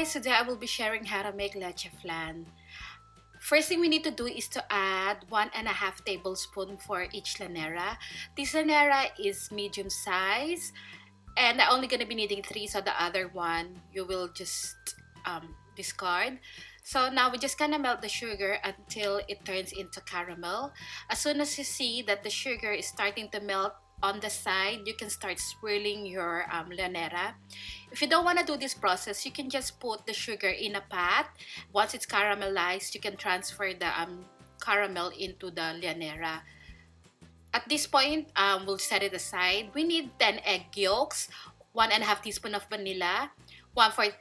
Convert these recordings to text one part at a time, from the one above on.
guys, today I will be sharing how to make leche flan. First thing we need to do is to add 1.5 tablespoon for each lanera. This lanera is medium size and I'm only gonna be needing 3, so the other one you will just discard. So now we're just gonna melt the sugar until it turns into caramel. As soon as you see that the sugar is starting to melt on the side, you can start swirling your lanera. If you don't want to do this process, you can just put the sugar in a pot. Once it's caramelized, you can transfer the caramel into the lanera. At this point, we'll set it aside. We need 10 egg yolks, 1.5 teaspoon of vanilla, 1/4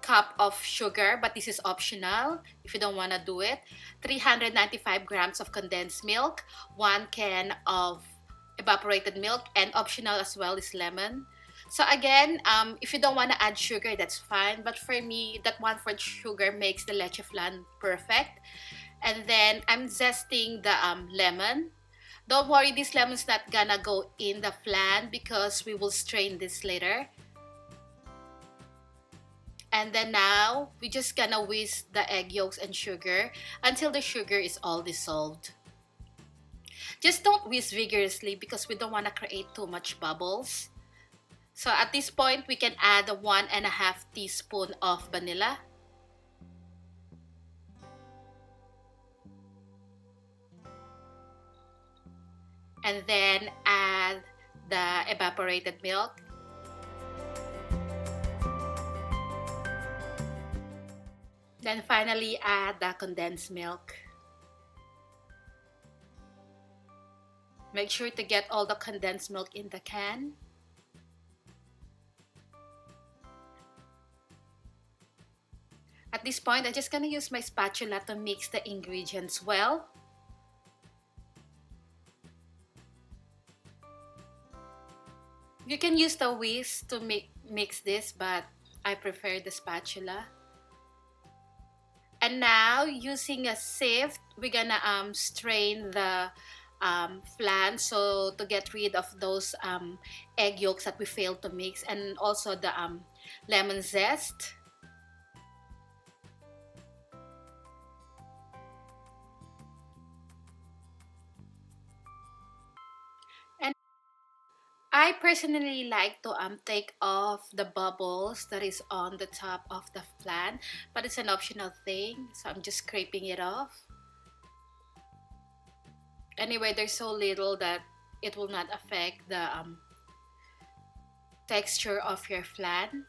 cup of sugar, but this is optional if you don't want to do it, 395 grams of condensed milk, 1 can of evaporated milk, and optional as well is lemon. So again, if you don't want to add sugar, that's fine, but for me, that 1/4 sugar makes the leche flan perfect. And then I'm zesting the lemon. Don't worry, this lemon's not gonna go in the flan because we will strain this later. And then now, we're just gonna whisk the egg yolks and sugar until the sugar is all dissolved. Just don't whisk vigorously because we don't want to create too much bubbles. So at this point, we can add 1.5 teaspoon of vanilla. And then add the evaporated milk. Then finally add the condensed milk. Make sure to get all the condensed milk in the can. At this point, I'm just gonna use my spatula to mix the ingredients well. You can use the whisk to mix this, but I prefer the spatula. And now, using a sieve, we're gonna strain the flan, so to get rid of those egg yolks that we failed to mix, and also the lemon zest. And I personally like to take off the bubbles that is on the top of the flan, but it's an optional thing, so I'm just scraping it off. Anyway, there's so little that it will not affect the texture of your flan.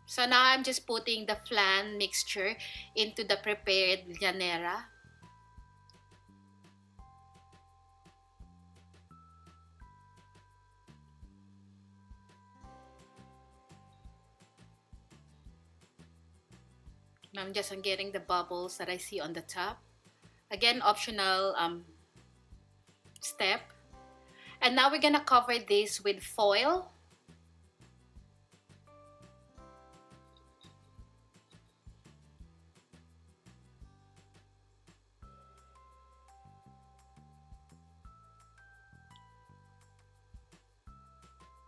So now I'm just putting the flan mixture into the prepared llanera. Now I'm just getting the bubbles that I see on the top. Again, optional step. And now we're gonna cover this with foil.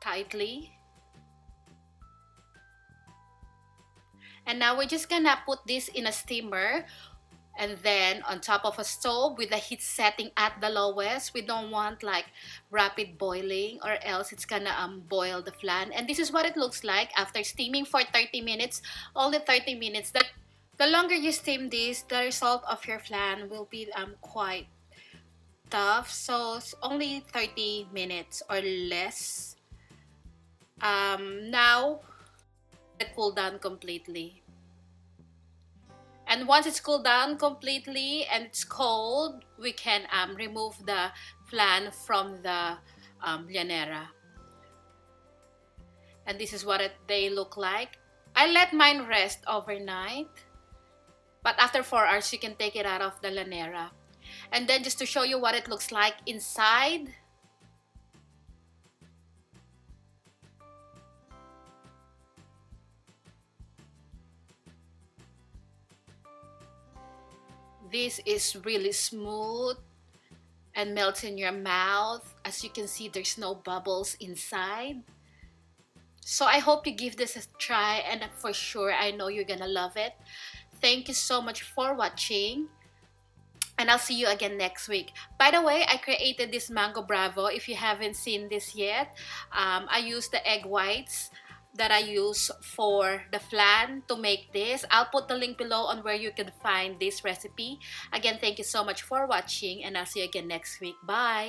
Tightly. And now we're just gonna put this in a steamer, and then on top of a stove with the heat setting at the lowest. We don't want like rapid boiling, or else it's gonna boil the flan. And this is what it looks like after steaming for 30 minutes. Only 30 minutes. The longer you steam this, the result of your flan will be quite tough. So it's only 30 minutes or less. Now it cool down completely. And once it's cooled down completely and it's cold, we can remove the flan from the llanera. And this is what they look like. I let mine rest overnight, but after 4 hours you can take it out of the llanera. And then just to show you what it looks like inside, this is really smooth and melts in your mouth. As you can see, there's no bubbles inside. So I hope you give this a try, and for sure I know you're gonna love it. Thank you so much for watching, and I'll see you again next week. By the way, I created this mango bravo. If you haven't seen this yet, I used the egg whites that I use for the flan to make this. I'll put the link below on where you can find this recipe. Again, thank you so much for watching, and I'll see you again next week. Bye!